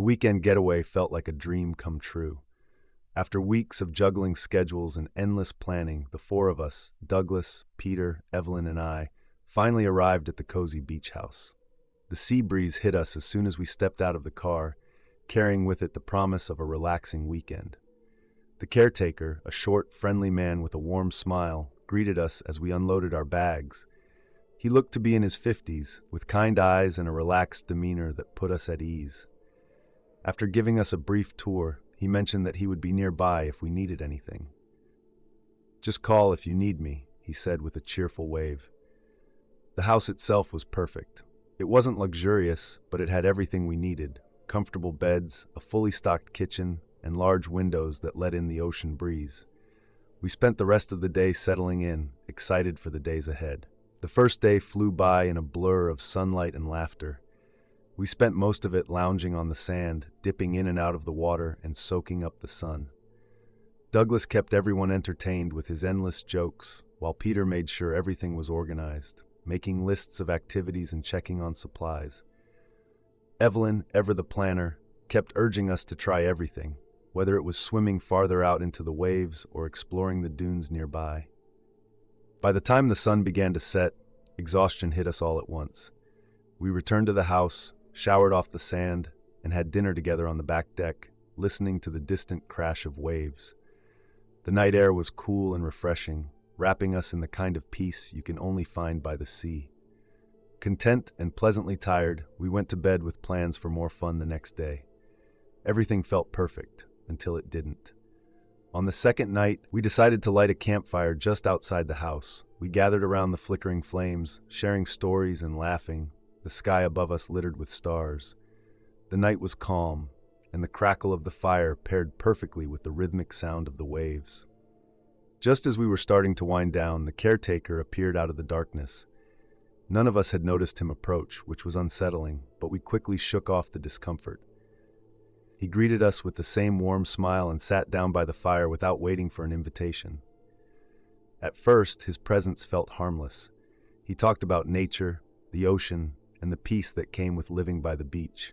weekend getaway felt like a dream come true. After weeks of juggling schedules and endless planning, the four of us, Douglas, Peter, Evelyn, and I, finally arrived at the cozy beach house. The sea breeze hit us as soon as we stepped out of the car, carrying with it the promise of a relaxing weekend. The caretaker, a short, friendly man with a warm smile, greeted us as we unloaded our bags. He looked to be in his 50s, with kind eyes and a relaxed demeanor that put us at ease. After giving us a brief tour, he mentioned that he would be nearby if we needed anything. "Just call if you need me," he said with a cheerful wave. The house itself was perfect. It wasn't luxurious, but it had everything we needed: comfortable beds, a fully stocked kitchen, and large windows that let in the ocean breeze. We spent the rest of the day settling in, excited for the days ahead. The first day flew by in a blur of sunlight and laughter. We spent most of it lounging on the sand, dipping in and out of the water and soaking up the sun. Douglas kept everyone entertained with his endless jokes, while Peter made sure everything was organized, making lists of activities and checking on supplies. Evelyn, ever the planner, kept urging us to try everything, whether it was swimming farther out into the waves or exploring the dunes nearby. By the time the sun began to set, exhaustion hit us all at once. We returned to the house, showered off the sand, and had dinner together on the back deck, listening to the distant crash of waves. The night air was cool and refreshing, wrapping us in the kind of peace you can only find by the sea. Content and pleasantly tired, we went to bed with plans for more fun the next day. Everything felt perfect, until it didn't. On the second night, we decided to light a campfire just outside the house. We gathered around the flickering flames, sharing stories and laughing, the sky above us littered with stars. The night was calm, and the crackle of the fire paired perfectly with the rhythmic sound of the waves. Just as we were starting to wind down, the caretaker appeared out of the darkness. None of us had noticed him approach, which was unsettling, but we quickly shook off the discomfort. He greeted us with the same warm smile and sat down by the fire without waiting for an invitation. At first, his presence felt harmless. He talked about nature, the ocean, and the peace that came with living by the beach.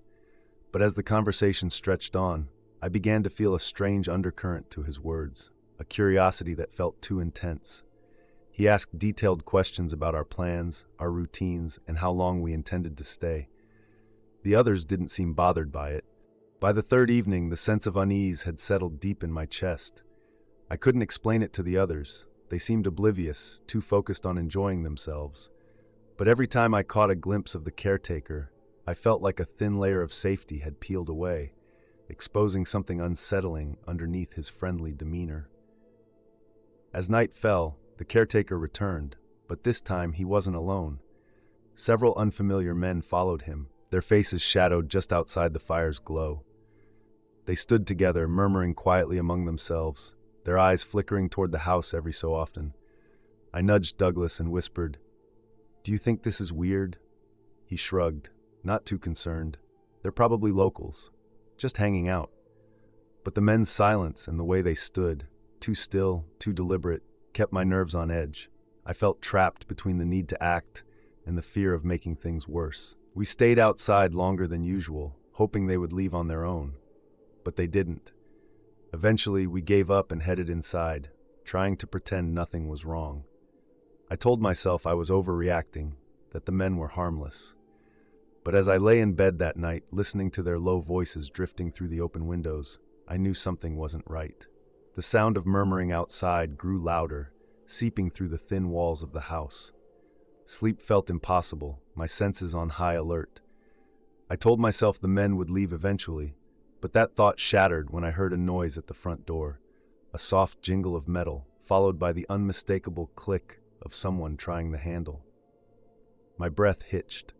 But as the conversation stretched on, I began to feel a strange undercurrent to his words, a curiosity that felt too intense. He asked detailed questions about our plans, our routines, and how long we intended to stay. The others didn't seem bothered by it. By the third evening, the sense of unease had settled deep in my chest. I couldn't explain it to the others. They seemed oblivious, too focused on enjoying themselves. But every time I caught a glimpse of the caretaker, I felt like a thin layer of safety had peeled away, exposing something unsettling underneath his friendly demeanor. As night fell, the caretaker returned, but this time he wasn't alone. Several unfamiliar men followed him, their faces shadowed just outside the fire's glow. They stood together, murmuring quietly among themselves, their eyes flickering toward the house every so often. I nudged Douglas and whispered, "Do you think this is weird?" He shrugged, not too concerned. "They're probably locals, just hanging out." But the men's silence and the way they stood, too still, too deliberate, kept my nerves on edge. I felt trapped between the need to act and the fear of making things worse. We stayed outside longer than usual, hoping they would leave on their own. But they didn't. Eventually, we gave up and headed inside, trying to pretend nothing was wrong. I told myself I was overreacting, that the men were harmless. But as I lay in bed that night, listening to their low voices drifting through the open windows, I knew something wasn't right. The sound of murmuring outside grew louder, seeping through the thin walls of the house. Sleep felt impossible, my senses on high alert. I told myself the men would leave eventually, but that thought shattered when I heard a noise at the front door, a soft jingle of metal, followed by the unmistakable click of someone trying the handle. My breath hitched.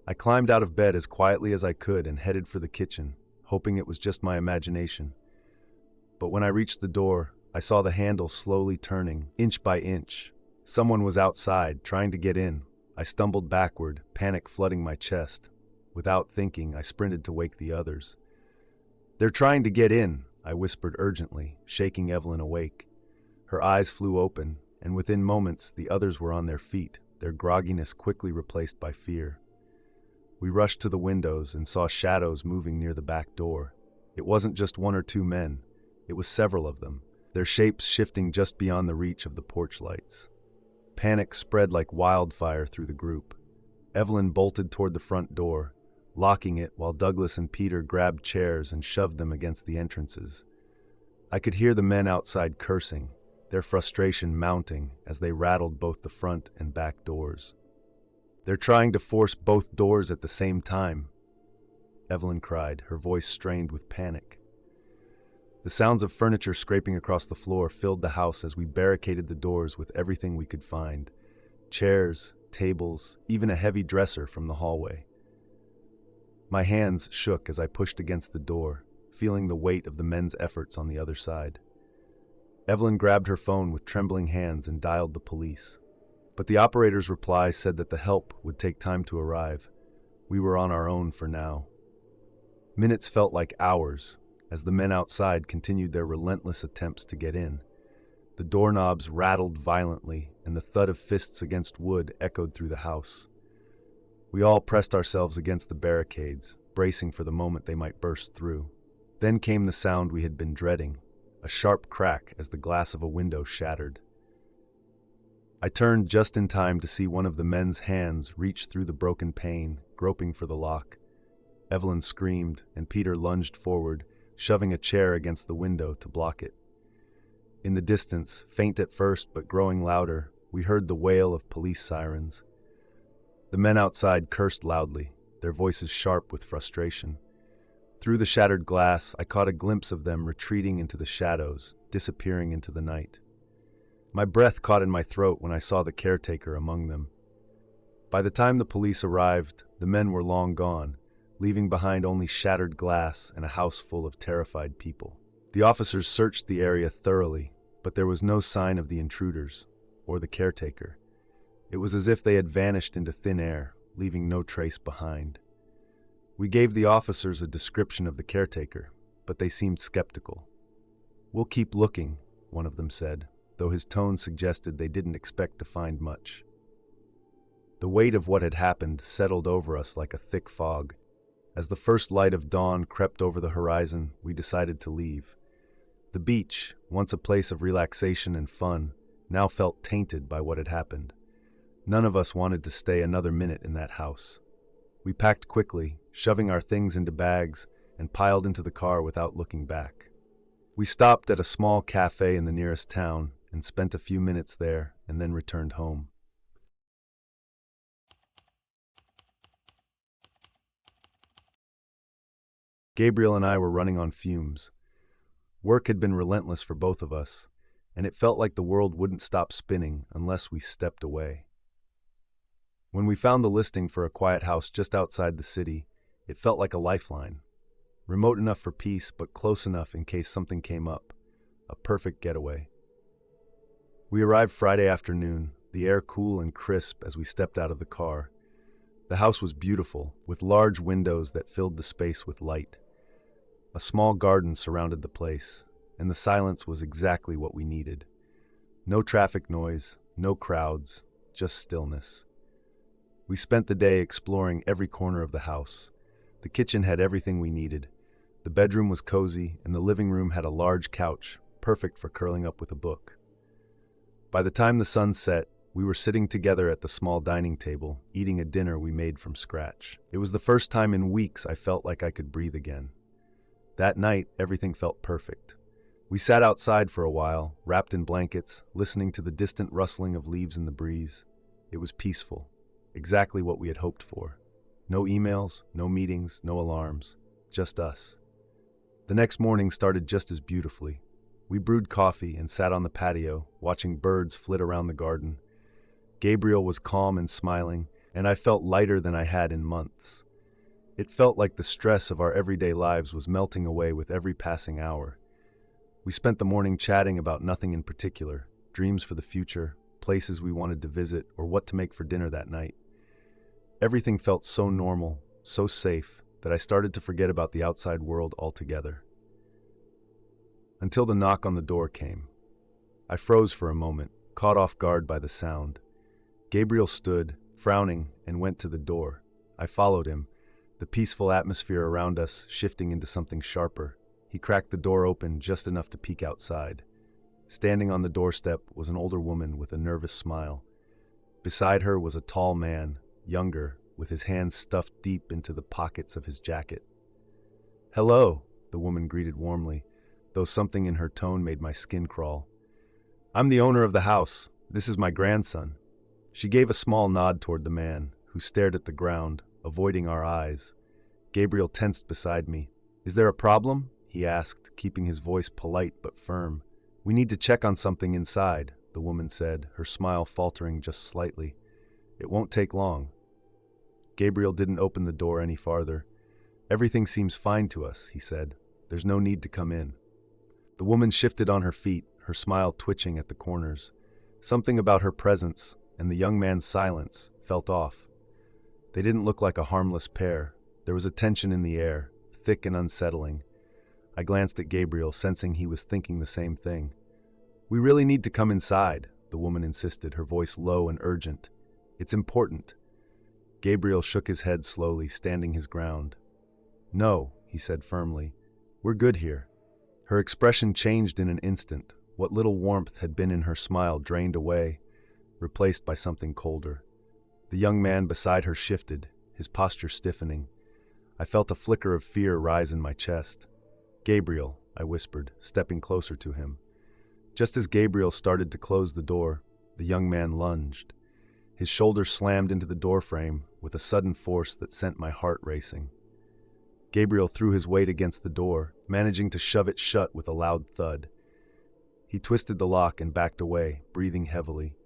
I climbed out of bed as quietly as I could and headed for the kitchen, hoping it was just my imagination. But when I reached the door, I saw the handle slowly turning, inch by inch. Someone was outside, trying to get in. I stumbled backward, panic flooding my chest. Without thinking, I sprinted to wake the others. "They're trying to get in," I whispered urgently, shaking Evelyn awake. Her eyes flew open, and within moments, the others were on their feet, their grogginess quickly replaced by fear. We rushed to the windows and saw shadows moving near the back door. It wasn't just one or two men. It was several of them, their shapes shifting just beyond the reach of the porch lights. Panic spread like wildfire through the group. Evelyn bolted toward the front door, locking it while Douglas and Peter grabbed chairs and shoved them against the entrances. I could hear the men outside cursing, their frustration mounting as they rattled both the front and back doors. "They're trying to force both doors at the same time," Evelyn cried, her voice strained with panic. The sounds of furniture scraping across the floor filled the house as we barricaded the doors with everything we could find: chairs, tables, even a heavy dresser from the hallway. My hands shook as I pushed against the door, feeling the weight of the men's efforts on the other side. Evelyn grabbed her phone with trembling hands and dialed the police. But the operator's reply said that the help would take time to arrive. We were on our own for now. Minutes felt like hours as the men outside continued their relentless attempts to get in. The doorknobs rattled violently, and the thud of fists against wood echoed through the house. We all pressed ourselves against the barricades, bracing for the moment they might burst through. Then came the sound we had been dreading, a sharp crack as the glass of a window shattered. I turned just in time to see one of the men's hands reach through the broken pane, groping for the lock. Evelyn screamed, and Peter lunged forward, shoving a chair against the window to block it. In the distance, faint at first but growing louder, we heard the wail of police sirens. The men outside cursed loudly, their voices sharp with frustration. Through the shattered glass, I caught a glimpse of them retreating into the shadows, disappearing into the night. My breath caught in my throat when I saw the caretaker among them. By the time the police arrived, the men were long gone, leaving behind only shattered glass and a house full of terrified people. The officers searched the area thoroughly, but there was no sign of the intruders or the caretaker. It was as if they had vanished into thin air, leaving no trace behind. We gave the officers a description of the caretaker, but they seemed skeptical. "We'll keep looking," one of them said, though his tone suggested they didn't expect to find much. The weight of what had happened settled over us like a thick fog. As the first light of dawn crept over the horizon, we decided to leave. The beach, once a place of relaxation and fun, now felt tainted by what had happened. None of us wanted to stay another minute in that house. We packed quickly, shoving our things into bags, and piled into the car without looking back. We stopped at a small cafe in the nearest town and spent a few minutes there and then returned home. Gabriel and I were running on fumes. Work had been relentless for both of us, and it felt like the world wouldn't stop spinning unless we stepped away. When we found the listing for a quiet house just outside the city, it felt like a lifeline. Remote enough for peace, but close enough in case something came up. A perfect getaway. We arrived Friday afternoon, the air cool and crisp as we stepped out of the car. The house was beautiful, with large windows that filled the space with light. A small garden surrounded the place, and the silence was exactly what we needed. No traffic noise, no crowds, just stillness. We spent the day exploring every corner of the house. The kitchen had everything we needed. The bedroom was cozy, and the living room had a large couch, perfect for curling up with a book. By the time the sun set, we were sitting together at the small dining table, eating a dinner we made from scratch. It was the first time in weeks I felt like I could breathe again. That night, everything felt perfect. We sat outside for a while, wrapped in blankets, listening to the distant rustling of leaves in the breeze. It was peaceful, exactly what we had hoped for. No emails, no meetings, no alarms, just us. The next morning started just as beautifully. We brewed coffee and sat on the patio, watching birds flit around the garden. Gabriel was calm and smiling, and I felt lighter than I had in months. It felt like the stress of our everyday lives was melting away with every passing hour. We spent the morning chatting about nothing in particular, dreams for the future, places we wanted to visit, or what to make for dinner that night. Everything felt so normal, so safe, that I started to forget about the outside world altogether. Until the knock on the door came. I froze for a moment, caught off guard by the sound. Gabriel stood, frowning, and went to the door. I followed him, the peaceful atmosphere around us shifting into something sharper. He cracked the door open just enough to peek outside. Standing on the doorstep was an older woman with a nervous smile. Beside her was a tall man, younger, with his hands stuffed deep into the pockets of his jacket. "Hello," the woman greeted warmly, though something in her tone made my skin crawl. "I'm the owner of the house. This is my grandson." She gave a small nod toward the man, who stared at the ground, avoiding our eyes. Gabriel tensed beside me. "Is there a problem?" he asked, keeping his voice polite but firm. "We need to check on something inside," the woman said, her smile faltering just slightly. "It won't take long." Gabriel didn't open the door any farther. "Everything seems fine to us," he said. "There's no need to come in." The woman shifted on her feet, her smile twitching at the corners. Something about her presence and the young man's silence felt off. They didn't look like a harmless pair. There was a tension in the air, thick and unsettling. I glanced at Gabriel, sensing he was thinking the same thing. "We really need to come inside," the woman insisted, her voice low and urgent. "It's important." Gabriel shook his head slowly, standing his ground. "No," he said firmly. "We're good here." Her expression changed in an instant. What little warmth had been in her smile drained away, replaced by something colder. The young man beside her shifted, his posture stiffening. I felt a flicker of fear rise in my chest. "Gabriel," I whispered, stepping closer to him. Just as Gabriel started to close the door, the young man lunged. His shoulder slammed into the doorframe with a sudden force that sent my heart racing. Gabriel threw his weight against the door, managing to shove it shut with a loud thud. He twisted the lock and backed away, breathing heavily.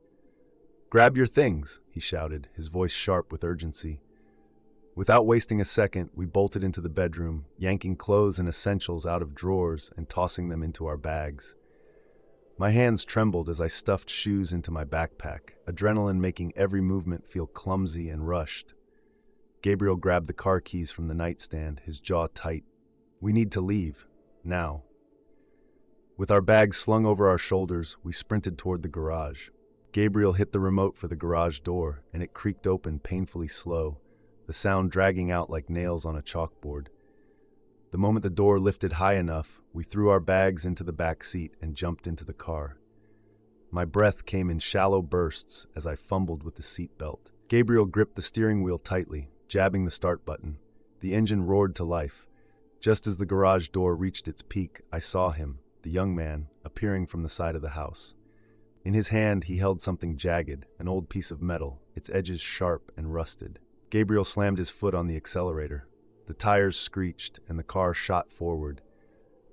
"Grab your things," he shouted, his voice sharp with urgency. Without wasting a second, we bolted into the bedroom, yanking clothes and essentials out of drawers and tossing them into our bags. My hands trembled as I stuffed shoes into my backpack, adrenaline making every movement feel clumsy and rushed. Gabriel grabbed the car keys from the nightstand, his jaw tight. "We need to leave. Now." With our bags slung over our shoulders, we sprinted toward the garage. Gabriel hit the remote for the garage door, and it creaked open painfully slow, the sound dragging out like nails on a chalkboard. The moment the door lifted high enough, we threw our bags into the back seat and jumped into the car. My breath came in shallow bursts as I fumbled with the seatbelt. Gabriel gripped the steering wheel tightly, jabbing the start button. The engine roared to life. Just as the garage door reached its peak, I saw him, the young man, appearing from the side of the house. In his hand, he held something jagged, an old piece of metal, its edges sharp and rusted. Gabriel slammed his foot on the accelerator. The tires screeched, and the car shot forward.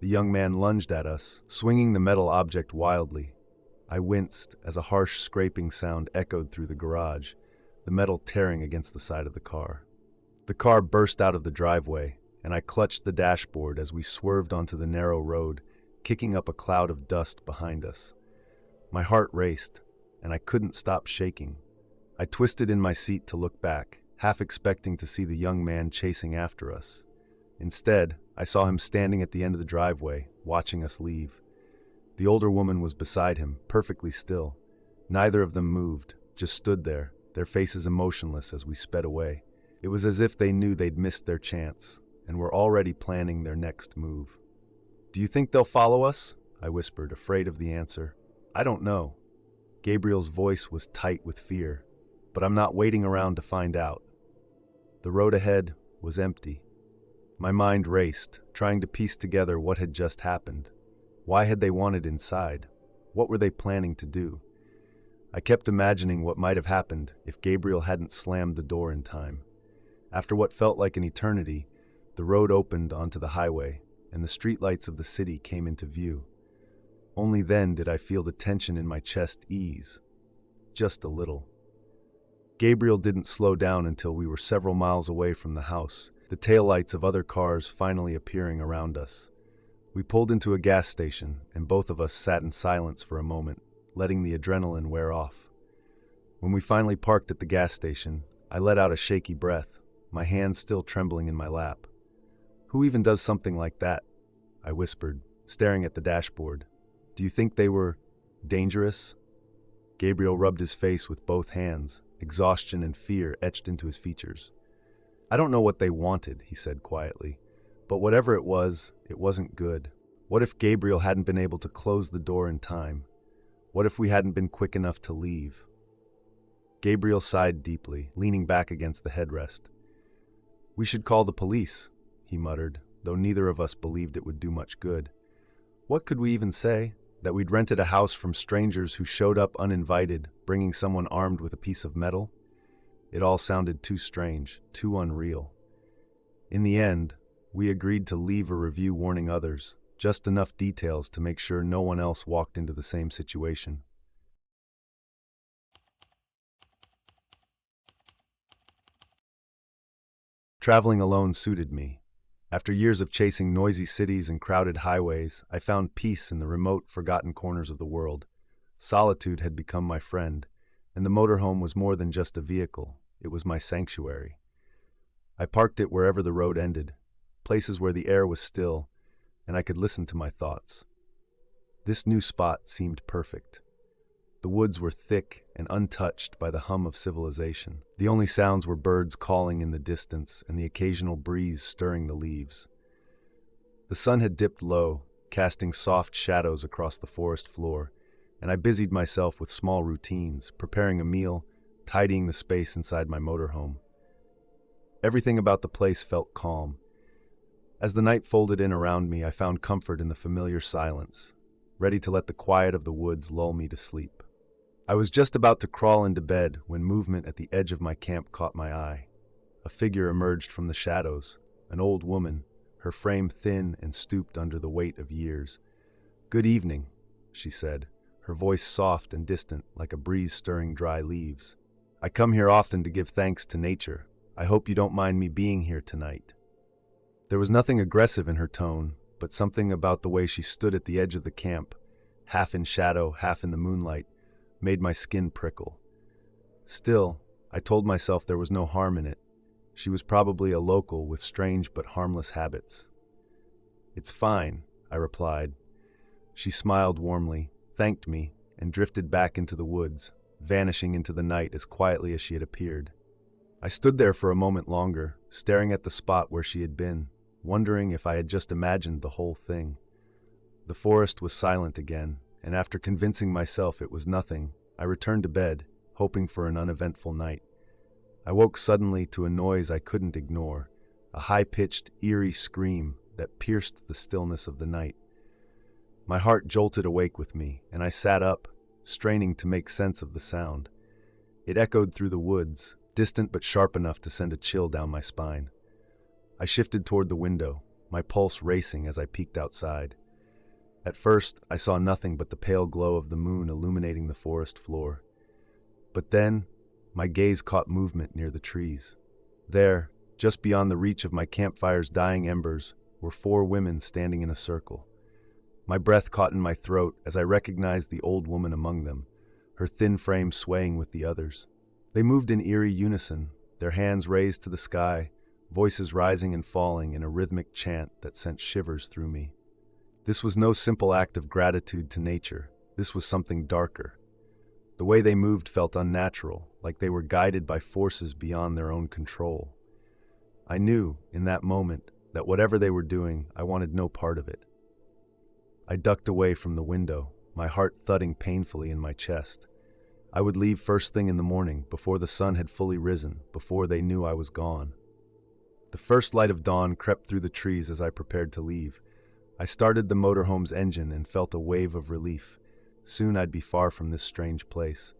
The young man lunged at us, swinging the metal object wildly. I winced as a harsh scraping sound echoed through the garage, the metal tearing against the side of the car. The car burst out of the driveway, and I clutched the dashboard as we swerved onto the narrow road, kicking up a cloud of dust behind us. My heart raced, and I couldn't stop shaking. I twisted in my seat to look back, half expecting to see the young man chasing after us. Instead, I saw him standing at the end of the driveway, watching us leave. The older woman was beside him, perfectly still. Neither of them moved, just stood there, their faces emotionless as we sped away. It was as if they knew they'd missed their chance, and were already planning their next move. "Do you think they'll follow us?" I whispered, afraid of the answer. "I don't know." Gabriel's voice was tight with fear, but I'm not waiting around to find out. The road ahead was empty. My mind raced, trying to piece together what had just happened. Why had they wanted inside? What were they planning to do? I kept imagining what might have happened if Gabriel hadn't slammed the door in time. After what felt like an eternity, the road opened onto the highway, and the streetlights of the city came into view. Only then did I feel the tension in my chest ease. Just a little. Gabriel didn't slow down until we were several miles away from the house, the taillights of other cars finally appearing around us. We pulled into a gas station, and both of us sat in silence for a moment, letting the adrenaline wear off. When we finally parked at the gas station, I let out a shaky breath, my hands still trembling in my lap. "Who even does something like that?" I whispered, staring at the dashboard. "Do you think they were dangerous?" Gabriel rubbed his face with both hands, exhaustion and fear etched into his features. "I don't know what they wanted," he said quietly, "but whatever it wasn't good. What if Gabriel hadn't been able to close the door in time? What if we hadn't been quick enough to leave?" Gabriel sighed deeply, leaning back against the headrest. "We should call the police," he muttered, though neither of us believed it would do much good. What could we even say? That we'd rented a house from strangers who showed up uninvited, bringing someone armed with a piece of metal? It all sounded too strange, too unreal. In the end, we agreed to leave a review warning others, just enough details to make sure no one else walked into the same situation. Traveling alone suited me. After years of chasing noisy cities and crowded highways, I found peace in the remote, forgotten corners of the world. Solitude had become my friend, and the motorhome was more than just a vehicle. It was my sanctuary. I parked it wherever the road ended, places where the air was still, and I could listen to my thoughts. This new spot seemed perfect. The woods were thick and untouched by the hum of civilization. The only sounds were birds calling in the distance and the occasional breeze stirring the leaves. The sun had dipped low, casting soft shadows across the forest floor, and I busied myself with small routines, preparing a meal, tidying the space inside my motorhome. Everything about the place felt calm. As the night folded in around me, I found comfort in the familiar silence, ready to let the quiet of the woods lull me to sleep. I was just about to crawl into bed when movement at the edge of my camp caught my eye. A figure emerged from the shadows, an old woman, her frame thin and stooped under the weight of years. "Good evening," she said, her voice soft and distant like a breeze stirring dry leaves. "I come here often to give thanks to nature. I hope you don't mind me being here tonight." There was nothing aggressive in her tone, but something about the way she stood at the edge of the camp, half in shadow, half in the moonlight, made my skin prickle. Still, I told myself there was no harm in it. She was probably a local with strange but harmless habits. "It's fine," I replied. She smiled warmly, thanked me, and drifted back into the woods, vanishing into the night as quietly as she had appeared. I stood there for a moment longer, staring at the spot where she had been, wondering if I had just imagined the whole thing. The forest was silent again, and after convincing myself it was nothing, I returned to bed, hoping for an uneventful night. I woke suddenly to a noise I couldn't ignore, a high-pitched, eerie scream that pierced the stillness of the night. My heart jolted awake with me, and I sat up, straining to make sense of the sound. It echoed through the woods, distant but sharp enough to send a chill down my spine. I shifted toward the window, my pulse racing as I peeked outside. At first, I saw nothing but the pale glow of the moon illuminating the forest floor. But then, my gaze caught movement near the trees. There, just beyond the reach of my campfire's dying embers, were 4 women standing in a circle. My breath caught in my throat as I recognized the old woman among them, her thin frame swaying with the others. They moved in eerie unison, their hands raised to the sky, voices rising and falling in a rhythmic chant that sent shivers through me. This was no simple act of gratitude to nature. This was something darker. The way they moved felt unnatural, like they were guided by forces beyond their own control. I knew, in that moment, that whatever they were doing, I wanted no part of it. I ducked away from the window, my heart thudding painfully in my chest. I would leave first thing in the morning, before the sun had fully risen, before they knew I was gone. The first light of dawn crept through the trees as I prepared to leave. I started the motorhome's engine and felt a wave of relief. Soon I'd be far from this strange place.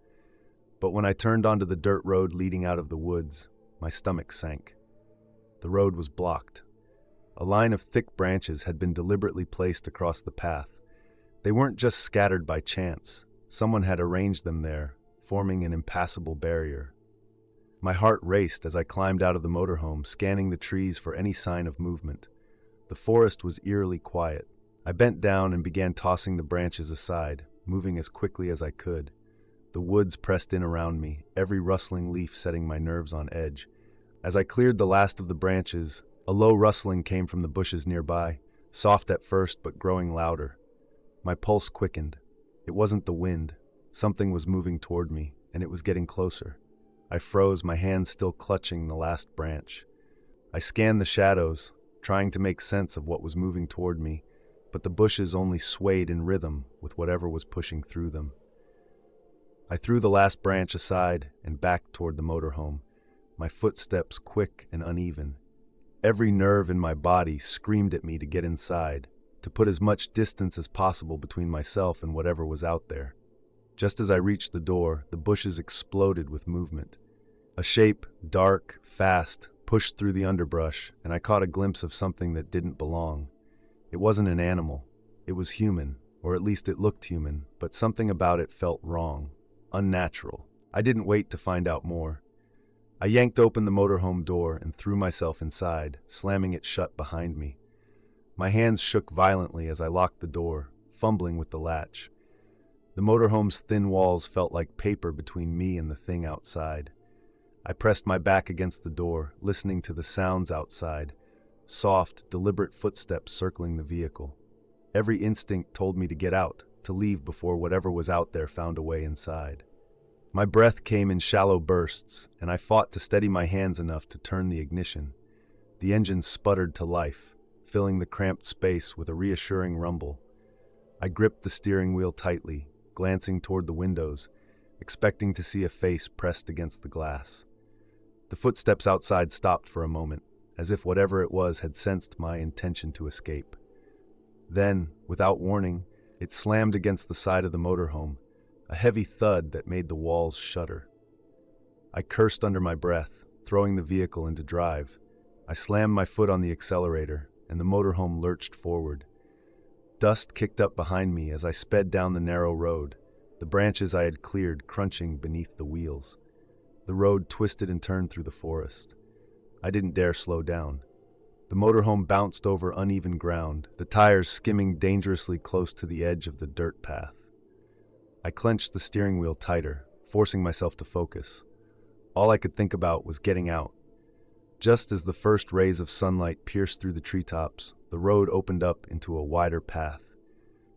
But when I turned onto the dirt road leading out of the woods, my stomach sank. The road was blocked. A line of thick branches had been deliberately placed across the path. They weren't just scattered by chance. Someone had arranged them there, forming an impassable barrier. My heart raced as I climbed out of the motorhome, scanning the trees for any sign of movement. The forest was eerily quiet. I bent down and began tossing the branches aside, moving as quickly as I could. The woods pressed in around me, every rustling leaf setting my nerves on edge. As I cleared the last of the branches, a low rustling came from the bushes nearby, soft at first but growing louder. My pulse quickened. It wasn't the wind. Something was moving toward me, and it was getting closer. I froze, my hands still clutching the last branch. I scanned the shadows, trying to make sense of what was moving toward me, but the bushes only swayed in rhythm with whatever was pushing through them. I threw the last branch aside and backed toward the motorhome, my footsteps quick and uneven. Every nerve in my body screamed at me to get inside, to put as much distance as possible between myself and whatever was out there. Just as I reached the door, the bushes exploded with movement. A shape, dark, fast, pushed through the underbrush, and I caught a glimpse of something that didn't belong. It wasn't an animal. It was human, or at least it looked human, but something about it felt wrong, unnatural. I didn't wait to find out more. I yanked open the motorhome door and threw myself inside, slamming it shut behind me. My hands shook violently as I locked the door, fumbling with the latch. The motorhome's thin walls felt like paper between me and the thing outside. I pressed my back against the door, listening to the sounds outside, soft, deliberate footsteps circling the vehicle. Every instinct told me to get out, to leave before whatever was out there found a way inside. My breath came in shallow bursts, and I fought to steady my hands enough to turn the ignition. The engine sputtered to life, filling the cramped space with a reassuring rumble. I gripped the steering wheel tightly, glancing toward the windows, expecting to see a face pressed against the glass. The footsteps outside stopped for a moment, as if whatever it was had sensed my intention to escape. Then, without warning, it slammed against the side of the motorhome, a heavy thud that made the walls shudder. I cursed under my breath, throwing the vehicle into drive. I slammed my foot on the accelerator, and the motorhome lurched forward. Dust kicked up behind me as I sped down the narrow road, the branches I had cleared crunching beneath the wheels. The road twisted and turned through the forest. I didn't dare slow down. The motorhome bounced over uneven ground, the tires skimming dangerously close to the edge of the dirt path. I clenched the steering wheel tighter, forcing myself to focus. All I could think about was getting out. Just as the first rays of sunlight pierced through the treetops, the road opened up into a wider path.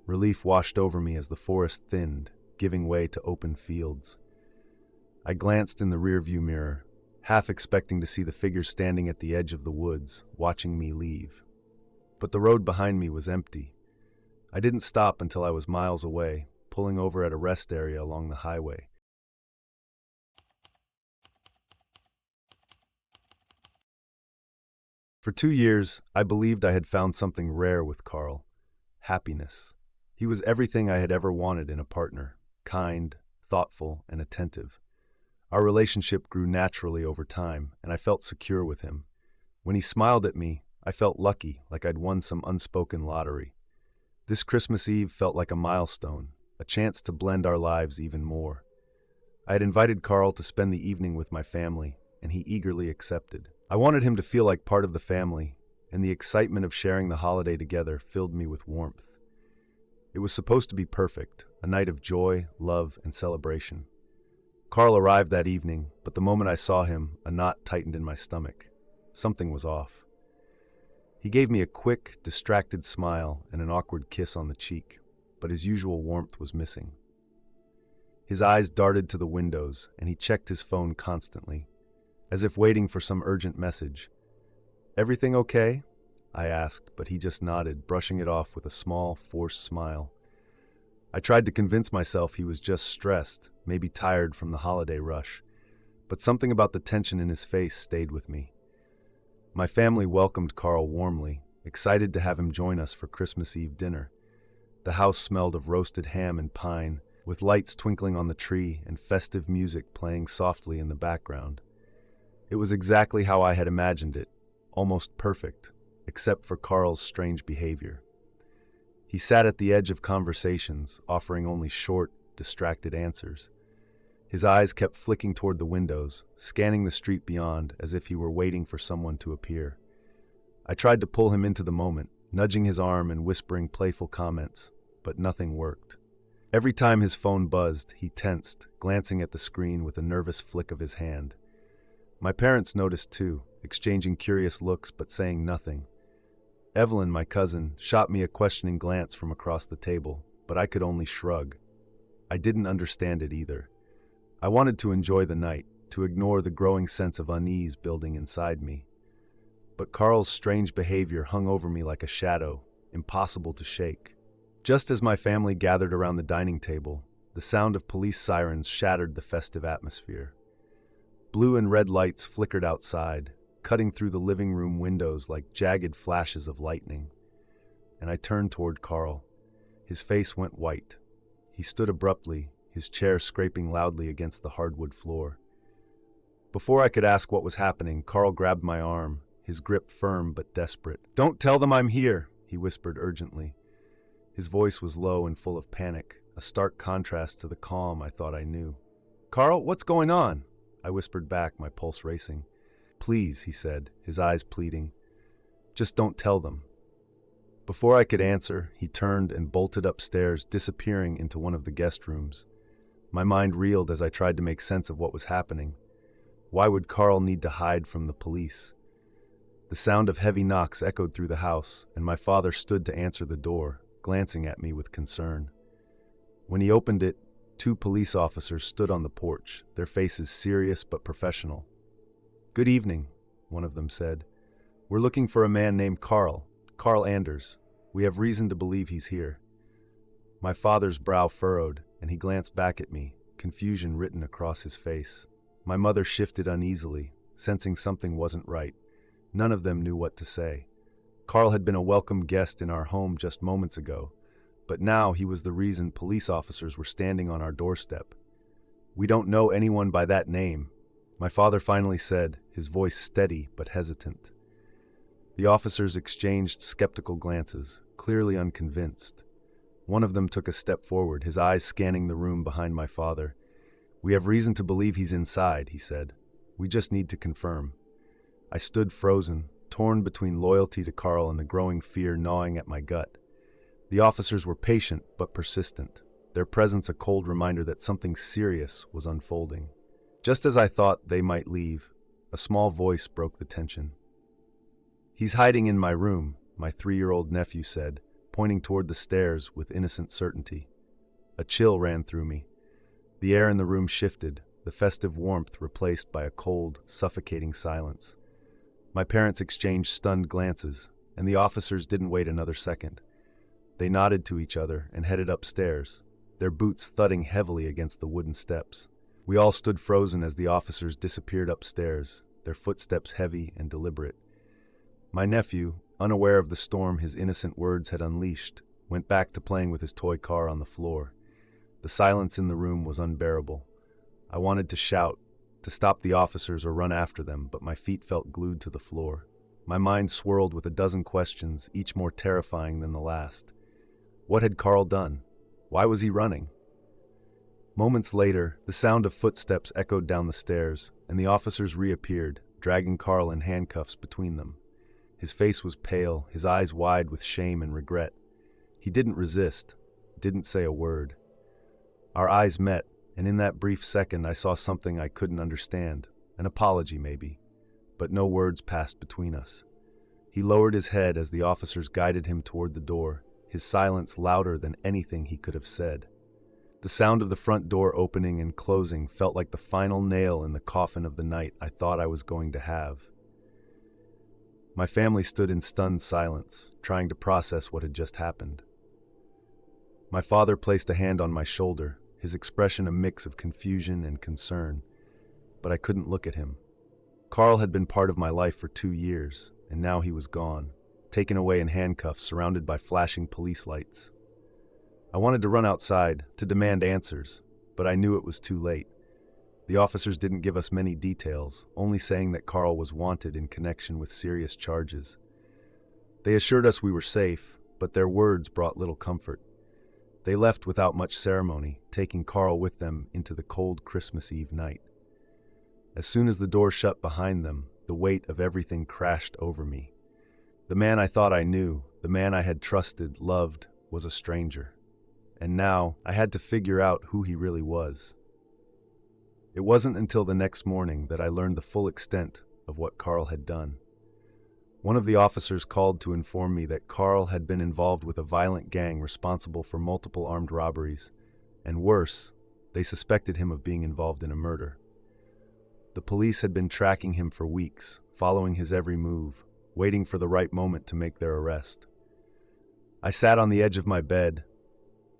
Relief washed over me as the forest thinned, giving way to open fields. I glanced in the rearview mirror, half expecting to see the figure standing at the edge of the woods, watching me leave. But the road behind me was empty. I didn't stop until I was miles away, pulling over at a rest area along the highway. For 2 years, I believed I had found something rare with Carl: happiness. He was everything I had ever wanted in a partner: kind, thoughtful, and attentive. Our relationship grew naturally over time, and I felt secure with him. When he smiled at me, I felt lucky, like I'd won some unspoken lottery. This Christmas Eve felt like a milestone, a chance to blend our lives even more. I had invited Carl to spend the evening with my family, and he eagerly accepted. I wanted him to feel like part of the family, and the excitement of sharing the holiday together filled me with warmth. It was supposed to be perfect, a night of joy, love, and celebration. Carl arrived that evening, but the moment I saw him, a knot tightened in my stomach. Something was off. He gave me a quick, distracted smile and an awkward kiss on the cheek, but his usual warmth was missing. His eyes darted to the windows, and he checked his phone constantly, as if waiting for some urgent message. "Everything okay?" I asked, but he just nodded, brushing it off with a small, forced smile. I tried to convince myself he was just stressed, maybe tired from the holiday rush, but something about the tension in his face stayed with me. My family welcomed Carl warmly, excited to have him join us for Christmas Eve dinner. The house smelled of roasted ham and pine, with lights twinkling on the tree and festive music playing softly in the background. It was exactly how I had imagined it, almost perfect, except for Carl's strange behavior. He sat at the edge of conversations, offering only short, distracted answers. His eyes kept flicking toward the windows, scanning the street beyond as if he were waiting for someone to appear. I tried to pull him into the moment, nudging his arm and whispering playful comments, but nothing worked. Every time his phone buzzed, he tensed, glancing at the screen with a nervous flick of his hand. My parents noticed too, exchanging curious looks but saying nothing. Evelyn, my cousin, shot me a questioning glance from across the table, but I could only shrug. I didn't understand it either. I wanted to enjoy the night, to ignore the growing sense of unease building inside me. but Carl's strange behavior hung over me like a shadow, impossible to shake. Just as my family gathered around the dining table, the sound of police sirens shattered the festive atmosphere. Blue and red lights flickered outside, cutting through the living room windows like jagged flashes of lightning. And I turned toward Carl. His face went white. He stood abruptly, his chair scraping loudly against the hardwood floor. Before I could ask what was happening, Carl grabbed my arm, his grip firm but desperate. "Don't tell them I'm here," he whispered urgently. His voice was low and full of panic, a stark contrast to the calm I thought I knew. "Carl, what's going on?" I whispered back, my pulse racing. "Please," he said, his eyes pleading. "Just don't tell them." Before I could answer, he turned and bolted upstairs, disappearing into one of the guest rooms. My mind reeled as I tried to make sense of what was happening. Why would Carl need to hide from the police? The sound of heavy knocks echoed through the house, and my father stood to answer the door, glancing at me with concern. When he opened it, 2 police officers stood on the porch, their faces serious but professional. "Good evening," one of them said. "We're looking for a man named Carl Anders. We have reason to believe he's here." My father's brow furrowed, and he glanced back at me, confusion written across his face. My mother shifted uneasily, sensing something wasn't right. None of them knew what to say. Carl had been a welcome guest in our home just moments ago, but now he was the reason police officers were standing on our doorstep. "We don't know anyone by that name," my father finally said, his voice steady but hesitant. The officers exchanged skeptical glances, clearly unconvinced. One of them took a step forward, his eyes scanning the room behind my father. "We have reason to believe he's inside," he said. "We just need to confirm." I stood frozen, torn between loyalty to Carl and the growing fear gnawing at my gut. The officers were patient but persistent, their presence a cold reminder that something serious was unfolding. Just as I thought they might leave, a small voice broke the tension. "He's hiding in my room," my 3-year-old nephew said, pointing toward the stairs with innocent certainty. A chill ran through me. The air in the room shifted, the festive warmth replaced by a cold, suffocating silence. My parents exchanged stunned glances, and the officers didn't wait another second. They nodded to each other and headed upstairs, their boots thudding heavily against the wooden steps. We all stood frozen as the officers disappeared upstairs, their footsteps heavy and deliberate. My nephew, unaware of the storm his innocent words had unleashed, went back to playing with his toy car on the floor. The silence in the room was unbearable. I wanted to shout, to stop the officers or run after them, but my feet felt glued to the floor. My mind swirled with a dozen questions, each more terrifying than the last. What had Carl done? Why was he running? Moments later, the sound of footsteps echoed down the stairs, and the officers reappeared, dragging Carl in handcuffs between them. His face was pale, his eyes wide with shame and regret. He didn't resist, didn't say a word. Our eyes met, and in that brief second I saw something I couldn't understand, an apology maybe, but no words passed between us. He lowered his head as the officers guided him toward the door, his silence louder than anything he could have said. The sound of the front door opening and closing felt like the final nail in the coffin of the night I thought I was going to have. My family stood in stunned silence, trying to process what had just happened. My father placed a hand on my shoulder, his expression a mix of confusion and concern, but I couldn't look at him. Carl had been part of my life for 2 years, and now he was gone, taken away in handcuffs, surrounded by flashing police lights. I wanted to run outside, to demand answers, but I knew it was too late. The officers didn't give us many details, only saying that Carl was wanted in connection with serious charges. They assured us we were safe, but their words brought little comfort. They left without much ceremony, taking Carl with them into the cold Christmas Eve night. As soon as the door shut behind them, the weight of everything crashed over me. The man I thought I knew, the man I had trusted, loved, was a stranger. And now I had to figure out who he really was. It wasn't until the next morning that I learned the full extent of what Carl had done. One of the officers called to inform me that Carl had been involved with a violent gang responsible for multiple armed robberies, and worse, they suspected him of being involved in a murder. The police had been tracking him for weeks, following his every move, waiting for the right moment to make their arrest. I sat on the edge of my bed,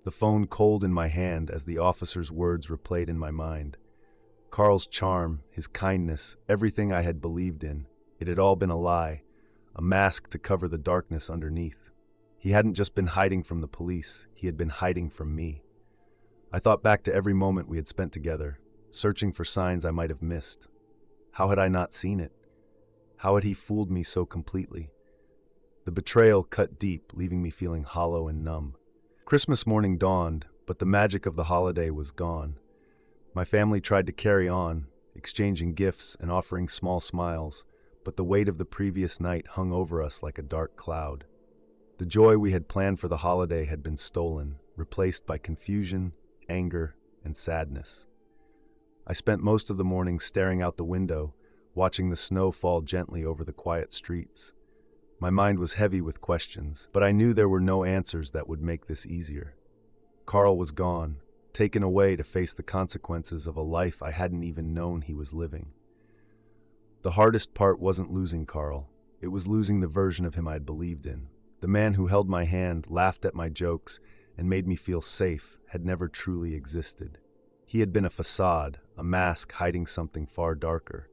the phone cold in my hand as the officer's words replayed in my mind. Carl's charm, his kindness, everything I had believed in, it had all been a lie, a mask to cover the darkness underneath. He hadn't just been hiding from the police, he had been hiding from me. I thought back to every moment we had spent together, searching for signs I might have missed. How had I not seen it? How had he fooled me so completely? The betrayal cut deep, leaving me feeling hollow and numb. Christmas morning dawned, but the magic of the holiday was gone. My family tried to carry on, exchanging gifts and offering small smiles, but the weight of the previous night hung over us like a dark cloud. The joy we had planned for the holiday had been stolen, replaced by confusion, anger, and sadness. I spent most of the morning staring out the window, watching the snow fall gently over the quiet streets. My mind was heavy with questions, but I knew there were no answers that would make this easier. Carl was gone, taken away to face the consequences of a life I hadn't even known he was living. The hardest part wasn't losing Carl, it was losing the version of him I had believed in. The man who held my hand, laughed at my jokes, and made me feel safe had never truly existed. He had been a facade, a mask hiding something far darker.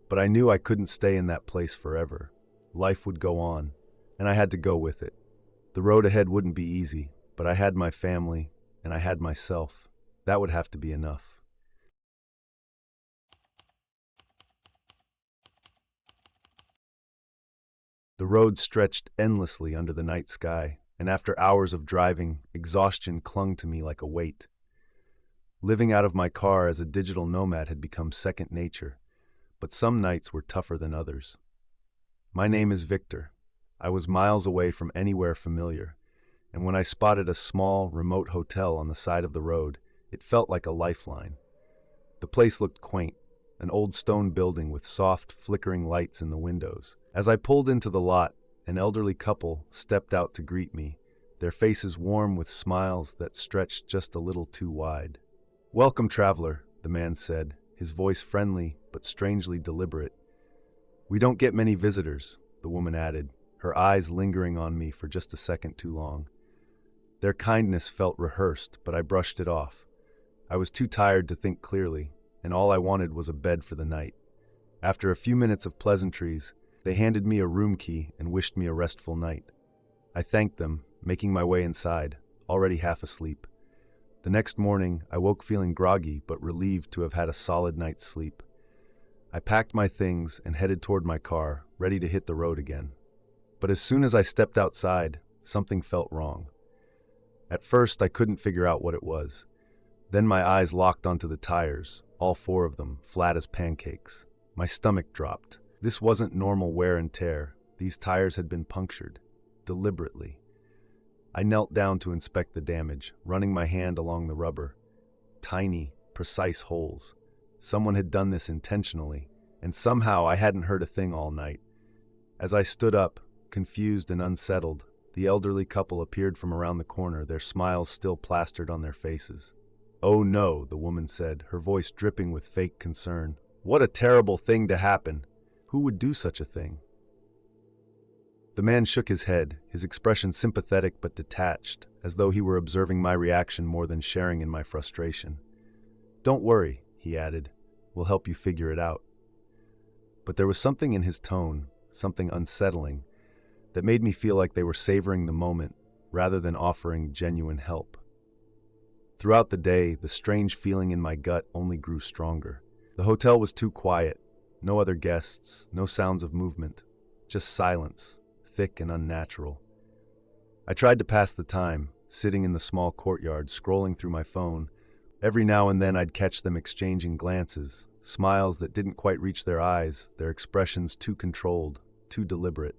But I knew I couldn't stay in that place forever. Life would go on, and I had to go with it. The road ahead wouldn't be easy, but I had my family, and I had myself. That would have to be enough. The road stretched endlessly under the night sky, and after hours of driving, exhaustion clung to me like a weight. Living out of my car as a digital nomad had become second nature, but some nights were tougher than others. My name is Victor. I was miles away from anywhere familiar, and when I spotted a small, remote hotel on the side of the road, it felt like a lifeline. The place looked quaint, an old stone building with soft, flickering lights in the windows. As I pulled into the lot, an elderly couple stepped out to greet me, their faces warm with smiles that stretched just a little too wide. "Welcome, traveler," the man said, his voice friendly but strangely deliberate. "We don't get many visitors," the woman added, her eyes lingering on me for just a second too long. Their kindness felt rehearsed, but I brushed it off. I was too tired to think clearly, and all I wanted was a bed for the night. After a few minutes of pleasantries, they handed me a room key and wished me a restful night. I thanked them, making my way inside, already half asleep. The next morning, I woke feeling groggy but relieved to have had a solid night's sleep. I packed my things and headed toward my car, ready to hit the road again. But as soon as I stepped outside, something felt wrong. At first, I couldn't figure out what it was. Then my eyes locked onto the tires, all four of them, flat as pancakes. My stomach dropped. This wasn't normal wear and tear. These tires had been punctured, deliberately. I knelt down to inspect the damage, running my hand along the rubber. Tiny, precise holes. Someone had done this intentionally, and somehow I hadn't heard a thing all night. As I stood up, confused and unsettled, the elderly couple appeared from around the corner, their smiles still plastered on their faces. "Oh no," the woman said, her voice dripping with fake concern. "What a terrible thing to happen. Who would do such a thing?" The man shook his head, his expression sympathetic but detached, as though he were observing my reaction more than sharing in my frustration. "Don't worry," he added. "We'll help you figure it out." But there was something in his tone, something unsettling, that made me feel like they were savoring the moment rather than offering genuine help. Throughout the day, the strange feeling in my gut only grew stronger. The hotel was too quiet, no other guests, no sounds of movement, just silence, thick and unnatural. I tried to pass the time, sitting in the small courtyard, scrolling through my phone. Every now and then I'd catch them exchanging glances, smiles that didn't quite reach their eyes, their expressions too controlled, too deliberate.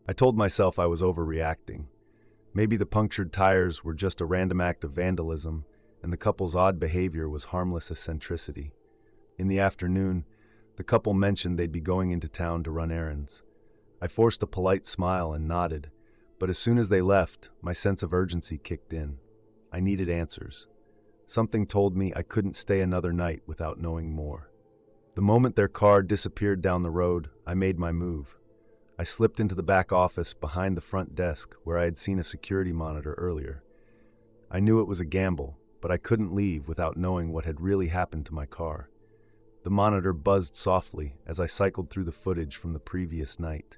I told myself I was overreacting. Maybe the punctured tires were just a random act of vandalism, and the couple's odd behavior was harmless eccentricity. In the afternoon, the couple mentioned they'd be going into town to run errands. I forced a polite smile and nodded, but as soon as they left, my sense of urgency kicked in. I needed answers. Something told me I couldn't stay another night without knowing more. The moment their car disappeared down the road, I made my move. I slipped into the back office behind the front desk where I had seen a security monitor earlier. I knew it was a gamble, but I couldn't leave without knowing what had really happened to my car. The monitor buzzed softly as I cycled through the footage from the previous night.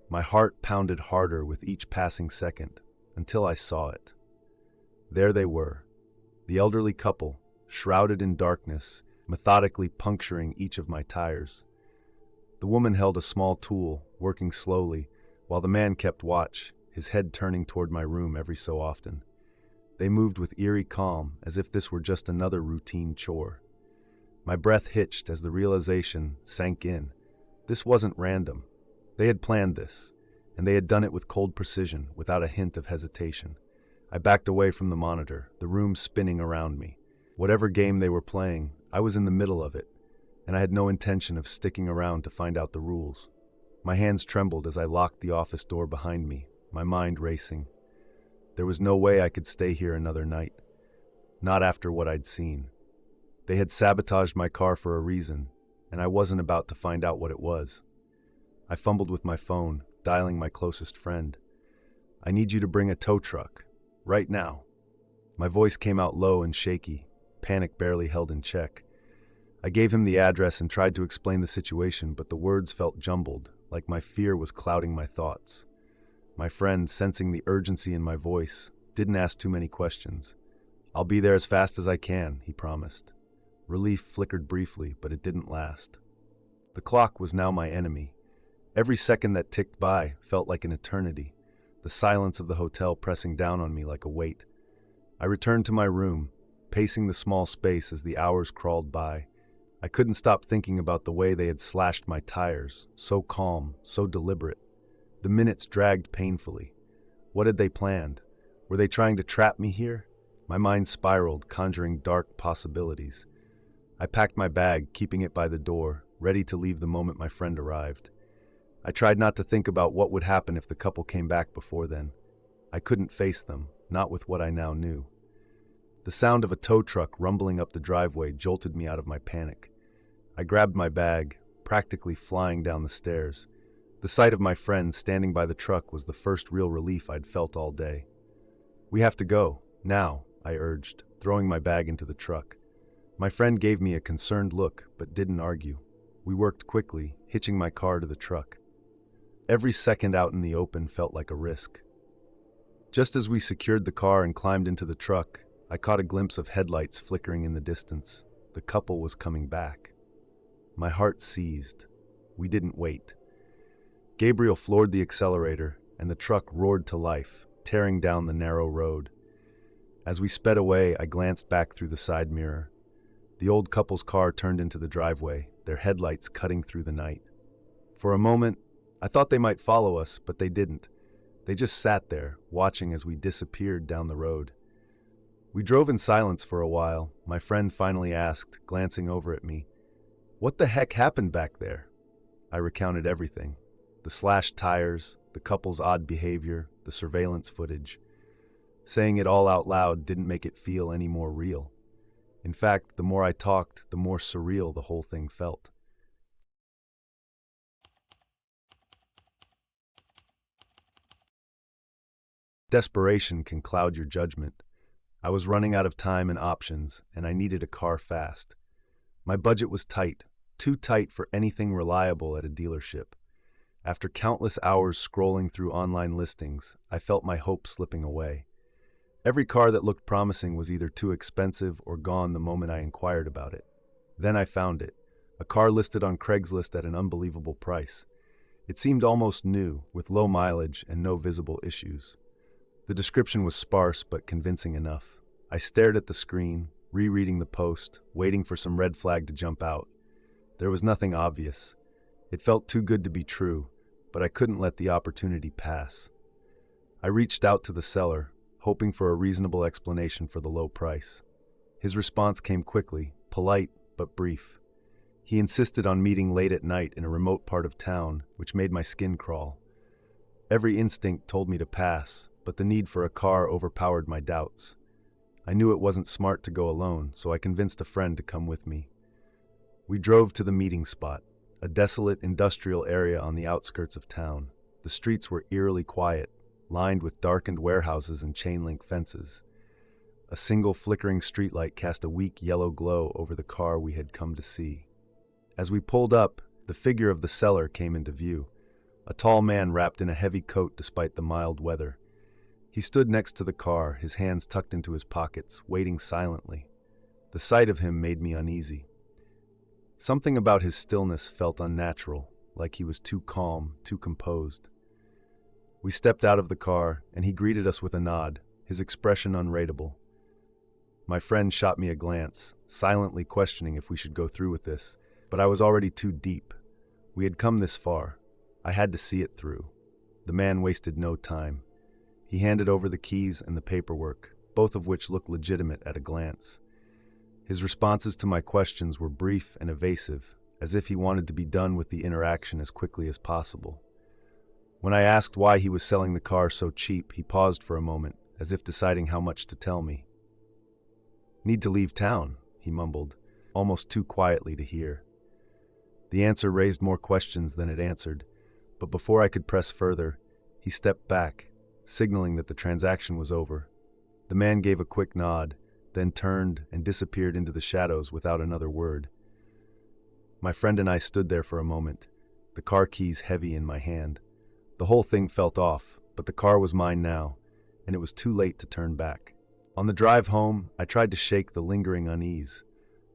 My heart pounded harder with each passing second until I saw it. There they were, the elderly couple, shrouded in darkness, methodically puncturing each of my tires. The woman held a small tool, working slowly, while the man kept watch, his head turning toward my room every so often. They moved with eerie calm, as if this were just another routine chore. My breath hitched as the realization sank in. This wasn't random. They had planned this, and they had done it with cold precision, without a hint of hesitation. I backed away from the monitor, the room spinning around me. Whatever game they were playing, I was in the middle of it, and I had no intention of sticking around to find out the rules. My hands trembled as I locked the office door behind me, my mind racing. There was no way I could stay here another night. Not after what I'd seen. They had sabotaged my car for a reason, and I wasn't about to find out what it was. I fumbled with my phone, dialing my closest friend. "I need you to bring a tow truck. Right now." My voice came out low and shaky, panic barely held in check. I gave him the address and tried to explain the situation, but the words felt jumbled, like my fear was clouding my thoughts. My friend, sensing the urgency in my voice, didn't ask too many questions. "I'll be there as fast as I can," he promised. Relief flickered briefly, but it didn't last. The clock was now my enemy. Every second that ticked by felt like an eternity, the silence of the hotel pressing down on me like a weight. I returned to my room, pacing the small space as the hours crawled by. I couldn't stop thinking about the way they had slashed my tires, so calm, so deliberate. The minutes dragged painfully. What had they planned? Were they trying to trap me here? My mind spiraled, conjuring dark possibilities. I packed my bag, keeping it by the door, ready to leave the moment my friend arrived. I tried not to think about what would happen if the couple came back before then. I couldn't face them, not with what I now knew. The sound of a tow truck rumbling up the driveway jolted me out of my panic. I grabbed my bag, practically flying down the stairs. The sight of my friend standing by the truck was the first real relief I'd felt all day. "We have to go, now," I urged, throwing my bag into the truck. My friend gave me a concerned look, but didn't argue. We worked quickly, hitching my car to the truck. Every second out in the open felt like a risk. Just as we secured the car and climbed into the truck, I caught a glimpse of headlights flickering in the distance. The couple was coming back. My heart seized. We didn't wait. Gabriel floored the accelerator, and the truck roared to life, tearing down the narrow road. As we sped away, I glanced back through the side mirror. The old couple's car turned into the driveway, their headlights cutting through the night. For a moment, I thought they might follow us, but they didn't. They just sat there, watching as we disappeared down the road. We drove in silence for a while. My friend finally asked, glancing over at me, "What the heck happened back there?" I recounted everything. The slashed tires, the couple's odd behavior, the surveillance footage. Saying it all out loud didn't make it feel any more real. In fact, the more I talked, the more surreal the whole thing felt. Desperation can cloud your judgment. I was running out of time and options, and I needed a car fast. My budget was tight, too tight for anything reliable at a dealership. After countless hours scrolling through online listings, I felt my hope slipping away. Every car that looked promising was either too expensive or gone the moment I inquired about it. Then I found it, a car listed on Craigslist at an unbelievable price. It seemed almost new, with low mileage and no visible issues. The description was sparse but convincing enough. I stared at the screen, rereading the post, waiting for some red flag to jump out. There was nothing obvious. It felt too good to be true, but I couldn't let the opportunity pass. I reached out to the seller, hoping for a reasonable explanation for the low price. His response came quickly, polite but brief. He insisted on meeting late at night in a remote part of town, which made my skin crawl. Every instinct told me to pass, but the need for a car overpowered my doubts. I knew it wasn't smart to go alone, so I convinced a friend to come with me. We drove to the meeting spot, a desolate industrial area on the outskirts of town. The streets were eerily quiet, lined with darkened warehouses and chain-link fences. A single flickering streetlight cast a weak yellow glow over the car we had come to see. As we pulled up, the figure of the seller came into view, a tall man wrapped in a heavy coat despite the mild weather. He stood next to the car, his hands tucked into his pockets, waiting silently. The sight of him made me uneasy. Something about his stillness felt unnatural, like he was too calm, too composed. We stepped out of the car, and he greeted us with a nod, his expression unreadable. My friend shot me a glance, silently questioning if we should go through with this, but I was already too deep. We had come this far. I had to see it through. The man wasted no time. He handed over the keys and the paperwork, both of which looked legitimate at a glance. His responses to my questions were brief and evasive, as if he wanted to be done with the interaction as quickly as possible. When I asked why he was selling the car so cheap, he paused for a moment, as if deciding how much to tell me. "Need to leave town," he mumbled, almost too quietly to hear. The answer raised more questions than it answered, but before I could press further, he stepped back, signaling that the transaction was over. The man gave a quick nod, then turned and disappeared into the shadows without another word. My friend and I stood there for a moment, the car keys heavy in my hand. The whole thing felt off, but the car was mine now, and it was too late to turn back. On the drive home, I tried to shake the lingering unease.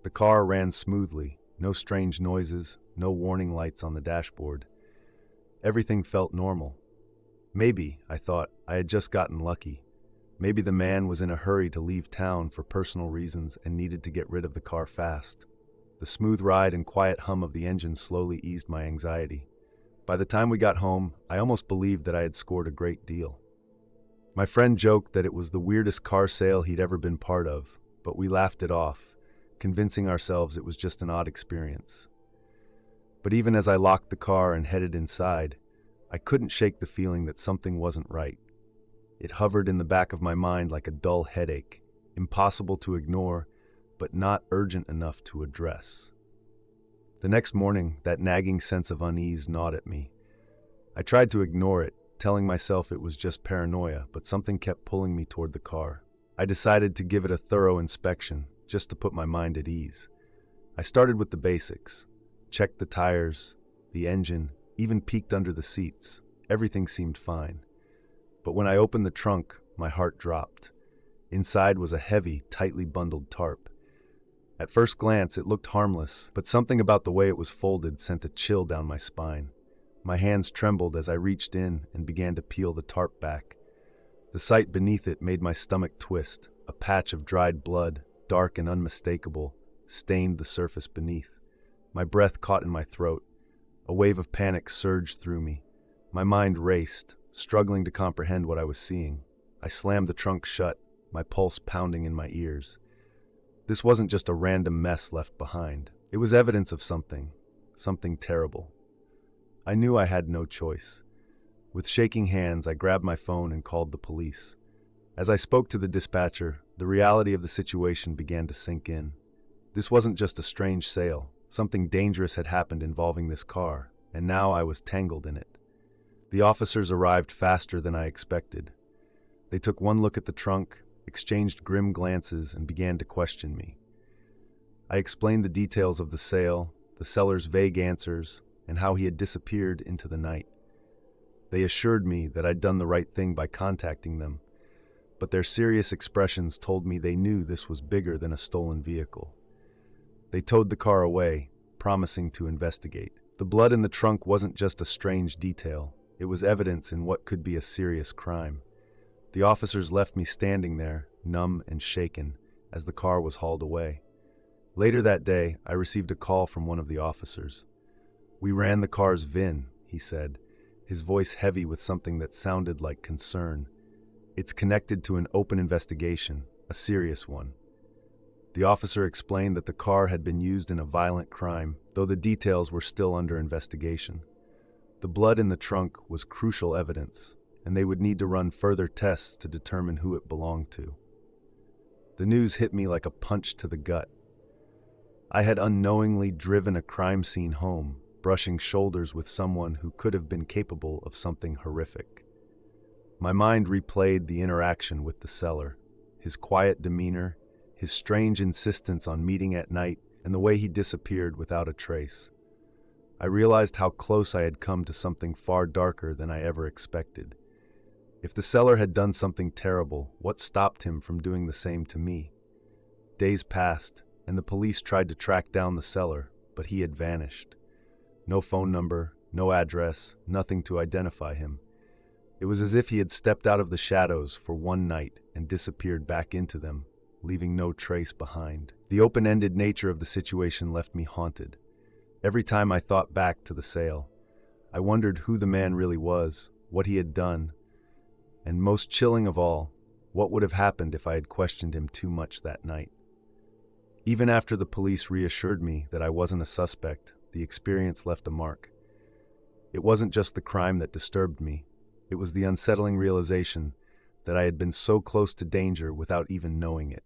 The car ran smoothly, no strange noises, no warning lights on the dashboard. Everything felt normal. Maybe, I thought, I had just gotten lucky. Maybe the man was in a hurry to leave town for personal reasons and needed to get rid of the car fast. The smooth ride and quiet hum of the engine slowly eased my anxiety. By the time we got home, I almost believed that I had scored a great deal. My friend joked that it was the weirdest car sale he'd ever been part of, but we laughed it off, convincing ourselves it was just an odd experience. But even as I locked the car and headed inside, I couldn't shake the feeling that something wasn't right. It hovered in the back of my mind like a dull headache, impossible to ignore, but not urgent enough to address. The next morning, that nagging sense of unease gnawed at me. I tried to ignore it, telling myself it was just paranoia, but something kept pulling me toward the car. I decided to give it a thorough inspection, just to put my mind at ease. I started with the basics, checked the tires, the engine, even peeked under the seats. Everything seemed fine. But when I opened the trunk, my heart dropped. Inside was a heavy, tightly bundled tarp. At first glance, it looked harmless, but something about the way it was folded sent a chill down my spine. My hands trembled as I reached in and began to peel the tarp back. The sight beneath it made my stomach twist. A patch of dried blood, dark and unmistakable, stained the surface beneath. My breath caught in my throat. A wave of panic surged through me. My mind raced, struggling to comprehend what I was seeing. I slammed the trunk shut, my pulse pounding in my ears. This wasn't just a random mess left behind. It was evidence of something terrible. I knew I had no choice. With shaking hands, I grabbed my phone and called the police. As I spoke to the dispatcher, the reality of the situation began to sink in. This wasn't just a strange sale. Something dangerous had happened involving this car, and now I was tangled in it. The officers arrived faster than I expected. They took one look at the trunk, exchanged grim glances, and began to question me. I explained the details of the sale, the seller's vague answers, and how he had disappeared into the night. They assured me that I'd done the right thing by contacting them, but their serious expressions told me they knew this was bigger than a stolen vehicle. They towed the car away, promising to investigate. The blood in the trunk wasn't just a strange detail. It was evidence in what could be a serious crime. The officers left me standing there, numb and shaken, as the car was hauled away. Later that day, I received a call from one of the officers. "We ran the car's VIN," he said, his voice heavy with something that sounded like concern. "It's connected to an open investigation, a serious one." The officer explained that the car had been used in a violent crime, though the details were still under investigation. The blood in the trunk was crucial evidence, and they would need to run further tests to determine who it belonged to. The news hit me like a punch to the gut. I had unknowingly driven a crime scene home, brushing shoulders with someone who could have been capable of something horrific. My mind replayed the interaction with the seller, his quiet demeanor, his strange insistence on meeting at night, and the way he disappeared without a trace. I realized how close I had come to something far darker than I ever expected. If the seller had done something terrible, what stopped him from doing the same to me? Days passed, and the police tried to track down the seller, but he had vanished. No phone number, no address, nothing to identify him. It was as if he had stepped out of the shadows for one night and disappeared back into them, leaving no trace behind. The open-ended nature of the situation left me haunted. Every time I thought back to the sale, I wondered who the man really was, what he had done, and most chilling of all, what would have happened if I had questioned him too much that night. Even after the police reassured me that I wasn't a suspect, the experience left a mark. It wasn't just the crime that disturbed me. It was the unsettling realization that I had been so close to danger without even knowing it.